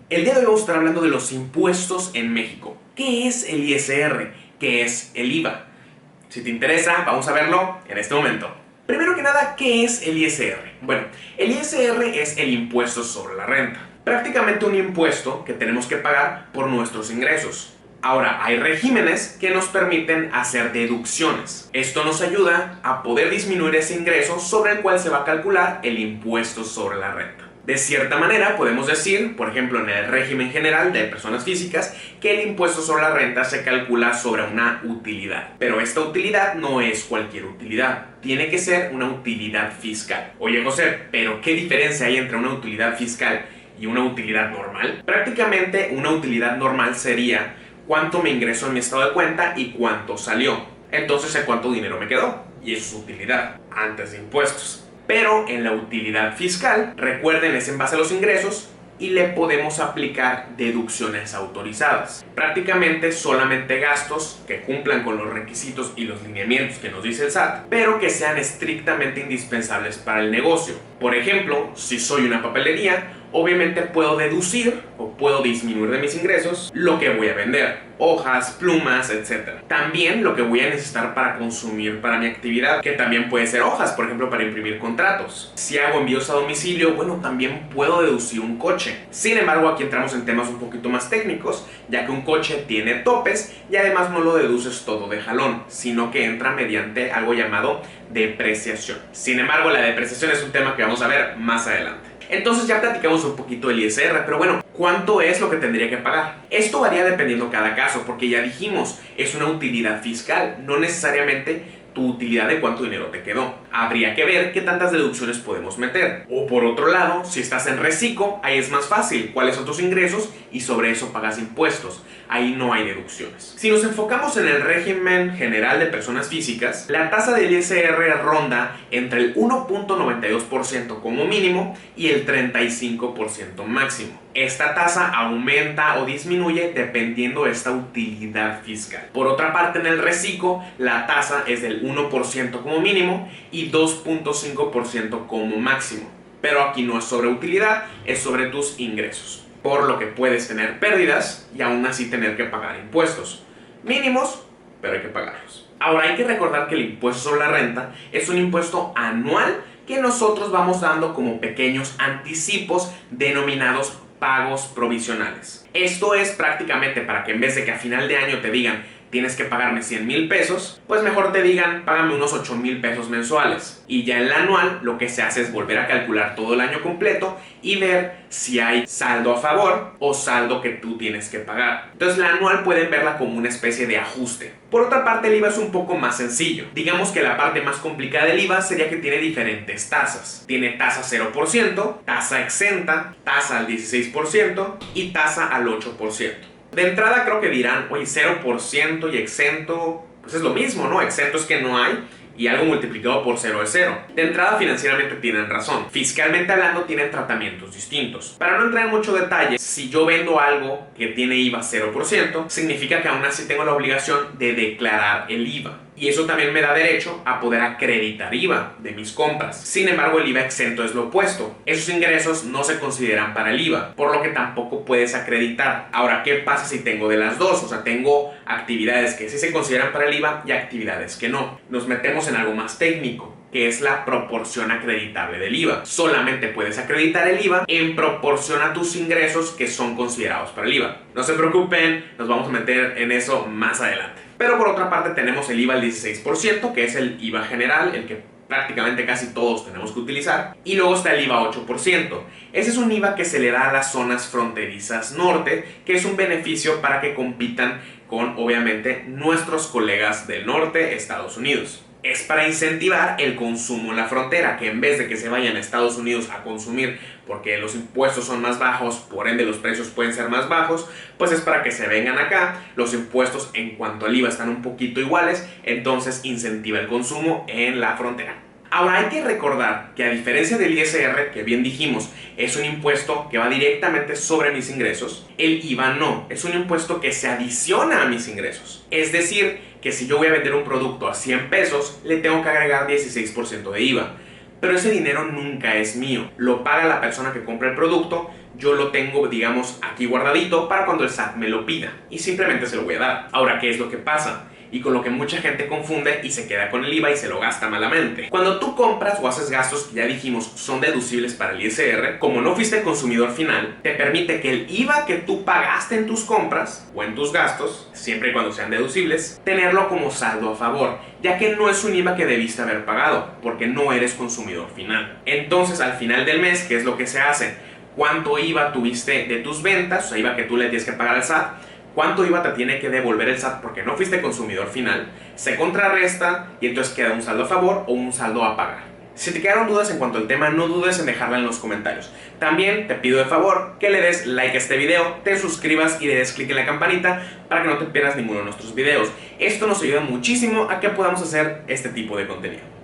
El día de hoy vamos a estar hablando de los impuestos en México. ¿Qué es el ISR? ¿Qué es el IVA? Si te interesa, vamos a verlo en este momento. Primero que nada, ¿qué es el ISR? Bueno, el ISR es el impuesto sobre la renta. Prácticamente un impuesto que tenemos que pagar por nuestros ingresos. Ahora, hay regímenes que nos permiten hacer deducciones. Esto nos ayuda a poder disminuir ese ingreso sobre el cual se va a calcular el impuesto sobre la renta. De cierta manera, podemos decir, por ejemplo, en el régimen general de personas físicas, que el impuesto sobre la renta se calcula sobre una utilidad. Pero esta utilidad no es cualquier utilidad, tiene que ser una utilidad fiscal. Oye, José, ¿pero qué diferencia hay entre una utilidad fiscal y una utilidad normal? Prácticamente una utilidad normal sería cuánto me ingresó en mi estado de cuenta y cuánto salió. Entonces sé cuánto dinero me quedó, y eso es utilidad, antes de impuestos. Pero en la utilidad fiscal, recuerden, es en base a los ingresos y le podemos aplicar deducciones autorizadas. Prácticamente solamente gastos que cumplan con los requisitos y los lineamientos que nos dice el SAT, pero que sean estrictamente indispensables para el negocio. Por ejemplo, si soy una papelería, obviamente puedo deducir o puedo disminuir de mis ingresos lo que voy a vender, hojas, plumas, etc. También lo que voy a necesitar para consumir para mi actividad, que también puede ser hojas, por ejemplo, para imprimir contratos. Si hago envíos a domicilio, bueno, también puedo deducir un coche. Sin embargo, aquí entramos en temas un poquito más técnicos, ya que un coche tiene topes y además no lo deduces todo de jalón, sino que entra mediante algo llamado depreciación. Sin embargo, la depreciación es un tema que vamos a ver más adelante. Entonces ya platicamos un poquito del ISR, pero bueno, ¿cuánto es lo que tendría que pagar? Esto varía dependiendo cada caso, porque ya dijimos, es una utilidad fiscal, no necesariamente tu utilidad de cuánto dinero te quedó. Habría que ver qué tantas deducciones podemos meter. O por otro lado, si estás en reciclo, ahí es más fácil, cuáles son tus ingresos y sobre eso pagas impuestos. Ahí no hay deducciones. Si nos enfocamos en el régimen general de personas físicas, la tasa del ISR ronda entre el 1.92% como mínimo y el 35% máximo. Esta tasa aumenta o disminuye dependiendo de esta utilidad fiscal. Por otra parte, en el reciclo, la tasa es del 1% como mínimo y 2.5% como máximo. Pero aquí no es sobre utilidad, es sobre tus ingresos. Por lo que puedes tener pérdidas y aún así tener que pagar impuestos. Mínimos, pero hay que pagarlos. Ahora hay que recordar que el impuesto sobre la renta es un impuesto anual que nosotros vamos dando como pequeños anticipos denominados pagos provisionales. Esto es prácticamente para que en vez de que a final de año te digan tienes que pagarme 100,000 pesos, pues mejor te digan págame unos 8,000 pesos mensuales. Y ya en la anual lo que se hace es volver a calcular todo el año completo y ver si hay saldo a favor o saldo que tú tienes que pagar. Entonces la anual pueden verla como una especie de ajuste. Por otra parte, el IVA es un poco más sencillo. Digamos que la parte más complicada del IVA sería que tiene diferentes tasas. Tiene tasa 0%, tasa exenta, tasa al 16% y tasa al 8%. De entrada creo que dirán, oye, 0% y exento, pues es lo mismo, ¿no? Exento es que no hay y algo multiplicado por 0 es 0. De entrada financieramente tienen razón. Fiscalmente hablando tienen tratamientos distintos. Para no entrar en mucho detalle, si yo vendo algo que tiene IVA 0%, significa que aún así tengo la obligación de declarar el IVA. Y eso también me da derecho a poder acreditar IVA de mis compras. Sin embargo, el IVA exento es lo opuesto. Esos ingresos no se consideran para el IVA, por lo que tampoco puedes acreditar. Ahora, ¿qué pasa si tengo de las dos? O sea, tengo actividades que sí se consideran para el IVA y actividades que no. Nos metemos en algo más técnico, que es la proporción acreditable del IVA. Solamente puedes acreditar el IVA en proporción a tus ingresos que son considerados para el IVA. No se preocupen, nos vamos a meter en eso más adelante. Pero por otra parte tenemos el IVA al 16%, que es el IVA general, el que prácticamente casi todos tenemos que utilizar. Y luego está el IVA 8%. Ese es un IVA que se le da a las zonas fronterizas norte, que es un beneficio para que compitan con, obviamente, nuestros colegas del norte, Estados Unidos. Es para incentivar el consumo en la frontera, que en vez de que se vayan a Estados Unidos a consumir porque los impuestos son más bajos, por ende los precios pueden ser más bajos, pues es para que se vengan acá. Los impuestos en cuanto al IVA están un poquito iguales, entonces incentiva el consumo en la frontera. Ahora hay que recordar que a diferencia del ISR, que bien dijimos es un impuesto que va directamente sobre mis ingresos, el IVA no, es un impuesto que se adiciona a mis ingresos. Es decir, que si yo voy a vender un producto a 100 pesos, le tengo que agregar 16% de IVA. pero ese dinero nunca es mío. Lo paga la persona que compra el producto, yo lo tengo, digamos, aquí guardadito para cuando el SAT me lo pida. Y simplemente se lo voy a dar. Ahora, ¿qué es lo que pasa? Y con lo que mucha gente confunde y se queda con el IVA y se lo gasta malamente. Cuando tú compras o haces gastos que ya dijimos son deducibles para el ISR, como no fuiste consumidor final, te permite que el IVA que tú pagaste en tus compras o en tus gastos, siempre y cuando sean deducibles, tenerlo como saldo a favor, ya que no es un IVA que debiste haber pagado, porque no eres consumidor final. Entonces, al final del mes, ¿qué es lo que se hace? ¿Cuánto IVA tuviste de tus ventas? O sea, IVA que tú le tienes que pagar al SAT. ¿Cuánto IVA te tiene que devolver el SAT porque no fuiste consumidor final? Se contrarresta y entonces queda un saldo a favor o un saldo a pagar. Si te quedaron dudas en cuanto al tema, no dudes en dejarla en los comentarios. También te pido de favor que le des like a este video, te suscribas y le des click en la campanita para que no te pierdas ninguno de nuestros videos. Esto nos ayuda muchísimo a que podamos hacer este tipo de contenido.